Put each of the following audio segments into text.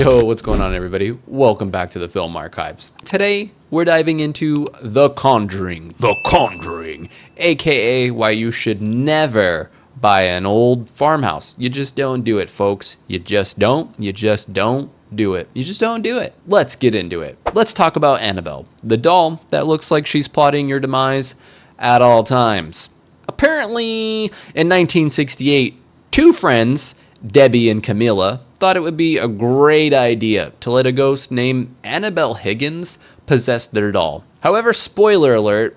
Yo, what's going on, everybody? Welcome back to the Film Archives. Today, we're diving into The Conjuring. The Conjuring, aka why you should never buy an old farmhouse. You just don't do it, folks. You just don't do it. You just don't do it. Let's get into it. Let's talk about Annabelle, the doll that looks like she's plotting your demise at all times. Apparently, in 1968, two friends, Debbie and Camilla, thought it would be a great idea to let a ghost named Annabelle Higgins possess their doll. However, spoiler alert,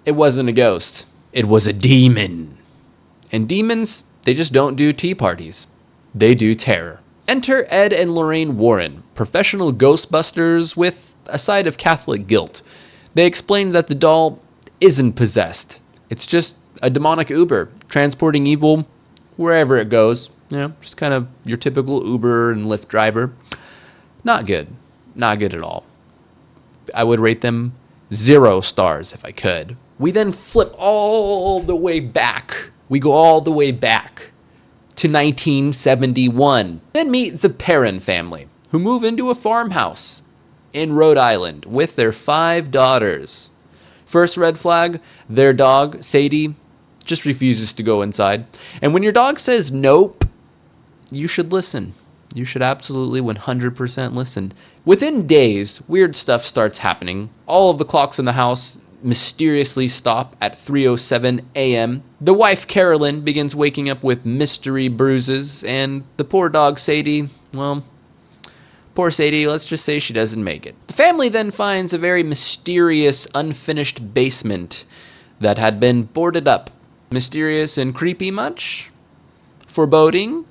it wasn't a ghost. It was a demon. And demons, they just don't do tea parties. They do terror. Enter Ed and Lorraine Warren, professional ghostbusters with a side of Catholic guilt. They explained that the doll isn't possessed. It's just a demonic Uber transporting evil wherever it goes. You know, just kind of your typical Uber and Lyft driver. Not good. Not good at all. I would rate them 0 stars if I could. We then flip all the way back. We go all the way back to 1971. Then meet the Perrin family, who move into a farmhouse in Rhode Island with their 5 daughters. First red flag, their dog, Sadie, just refuses to go inside. And when your dog says nope, you should listen. You should absolutely 100% listen. Within days, weird stuff starts happening. All of the clocks in the house mysteriously stop at 3:07 a.m. The wife, Carolyn, begins waking up with mystery bruises, and the poor dog, Sadie, well, poor Sadie, let's just say she doesn't make it. The family then finds a very mysterious, unfinished basement that had been boarded up. Mysterious and creepy much? Foreboding?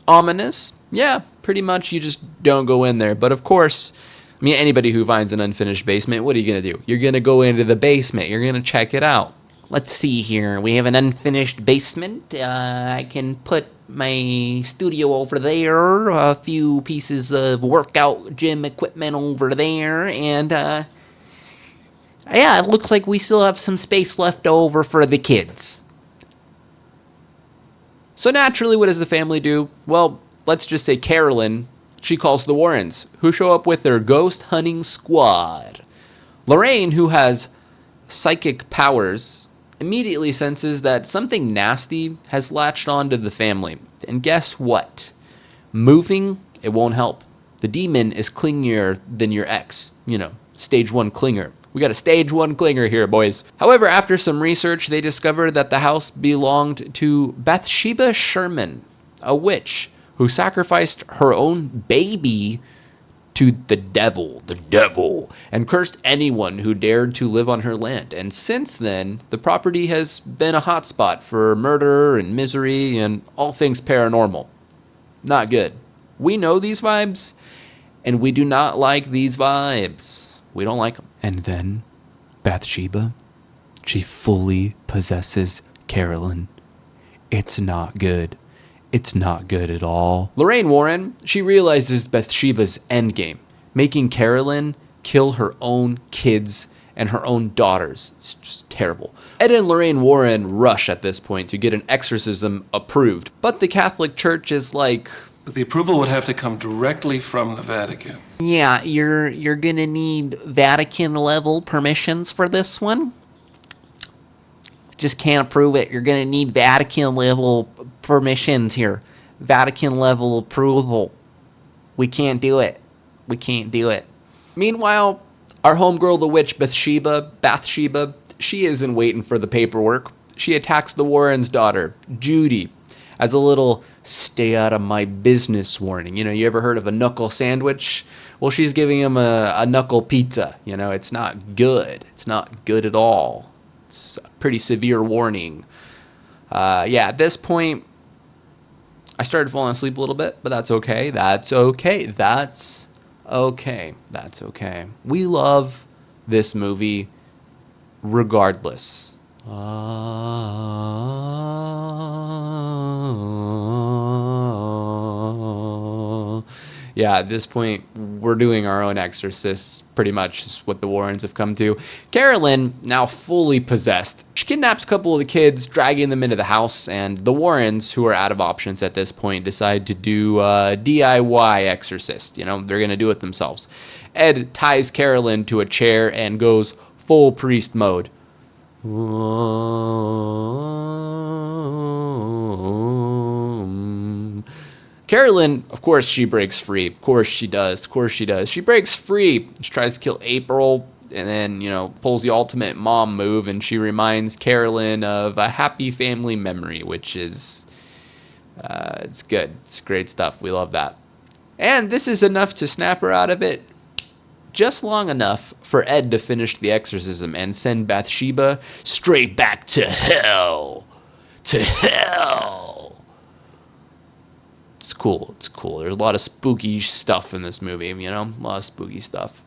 Ominous? Yeah, pretty much you just don't go in there. But of course, I mean, anybody who finds an unfinished basement, what are you going to do? You're going to go into the basement. You're going to check it out. Let's see here. We have an unfinished basement. I can put my studio over there, a few pieces of workout gym equipment over there, and yeah, it looks like we still have some space left over for the kids. So naturally, what does the family do? Well, let's just say Carolyn, she calls the Warrens, who show up with their ghost hunting squad. Lorraine, who has psychic powers, immediately senses that something nasty has latched onto the family. And guess what? Moving, it won't help. The demon is clingier than your ex. You know, stage 1 clinger. We got a stage 1 clinger here, boys. However, after some research, they discovered that the house belonged to Bathsheba Sherman, a witch who sacrificed her own baby to the devil, and cursed anyone who dared to live on her land. And since then, the property has been a hotspot for murder and misery and all things paranormal. Not good. We know these vibes, and we do not like these vibes. We don't like them. And then Bathsheba, she fully possesses Carolyn. It's not good. It's not good at all. Lorraine Warren, she realizes Bathsheba's endgame, making Carolyn kill her own kids and her own daughters. It's just terrible. Ed and Lorraine Warren rush at this point to get an exorcism approved, but the Catholic Church is like, but the approval would have to come directly from the Vatican. Yeah, you're gonna need Vatican-level permissions for this one. Just can't approve it. You're gonna need Vatican-level permissions here. Vatican-level approval. We can't do it. We can't do it. Meanwhile, our homegirl, the witch Bathsheba, she isn't waiting for the paperwork. She attacks the Warrens' daughter, Judy, as a little stay out of my business warning. You know, you ever heard of a knuckle sandwich? Well, she's giving him a knuckle pizza. You know, it's not good. It's not good at all. It's a pretty severe warning. Yeah, at this point, I started falling asleep a little bit, but that's okay. That's okay. That's okay. That's okay. We love this movie regardless. Yeah, at this point, we're doing our own exorcists, pretty much is what the Warrens have come to. Carolyn, now fully possessed, she kidnaps a couple of the kids, dragging them into the house, and the Warrens, who are out of options at this point, decide to do DIY exorcist. You know, they're going to do it themselves. Ed ties Carolyn to a chair and goes full priest mode. Carolyn, of course, she breaks free. Of course she does. Of course she does. She breaks free. She tries to kill April and then, you know, pulls the ultimate mom move, and she reminds Carolyn of a happy family memory, which is, it's good. It's great stuff. We love that. And this is enough to snap her out of it. Just long enough for Ed to finish the exorcism and send Bathsheba straight back to hell. To hell. It's cool. It's cool. There's a lot of spooky stuff in this movie, you know? A lot of spooky stuff.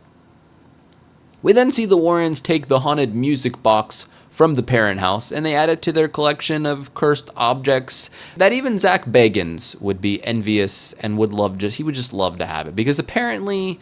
We then see the Warrens take the haunted music box from the parent house, and they add it to their collection of cursed objects that even Zach Bagans would be envious and would love he would just love to have it. Because apparently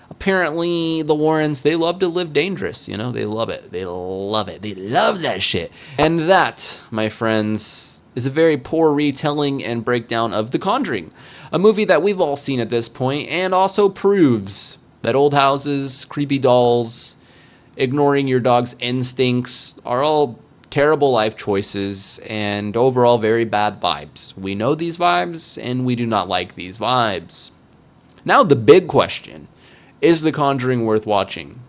the Warrens, they love to live dangerous, you know? They love it. They love it. They love that shit. And that, my friends, is a very poor retelling and breakdown of The Conjuring, a movie that we've all seen at this point, and also proves that old houses, creepy dolls, ignoring your dog's instincts are all terrible life choices and overall very bad vibes. We know these vibes, and we do not like these vibes. Now the big question, is The Conjuring worth watching?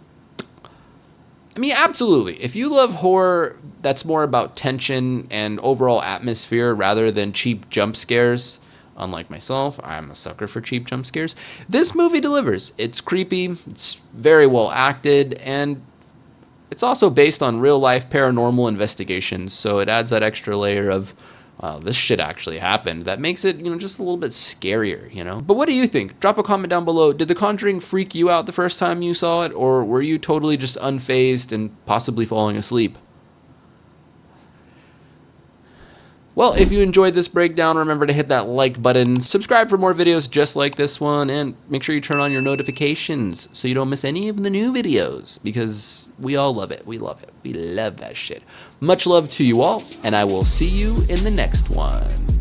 I mean, absolutely. If you love horror that's more about tension and overall atmosphere rather than cheap jump scares, unlike myself, I'm a sucker for cheap jump scares, this movie delivers. It's creepy, it's very well acted, and it's also based on real-life paranormal investigations, so it adds that extra layer of, this shit actually happened. That makes it, you know, just a little bit scarier, you know? But what do you think? Drop a comment down below. Did The Conjuring freak you out the first time you saw it, or were you totally just unfazed and possibly falling asleep? Well, if you enjoyed this breakdown, remember to hit that like button, subscribe for more videos just like this one, and make sure you turn on your notifications so you don't miss any of the new videos, because we all love it. We love it. We love that shit. Much love to you all, and I will see you in the next one.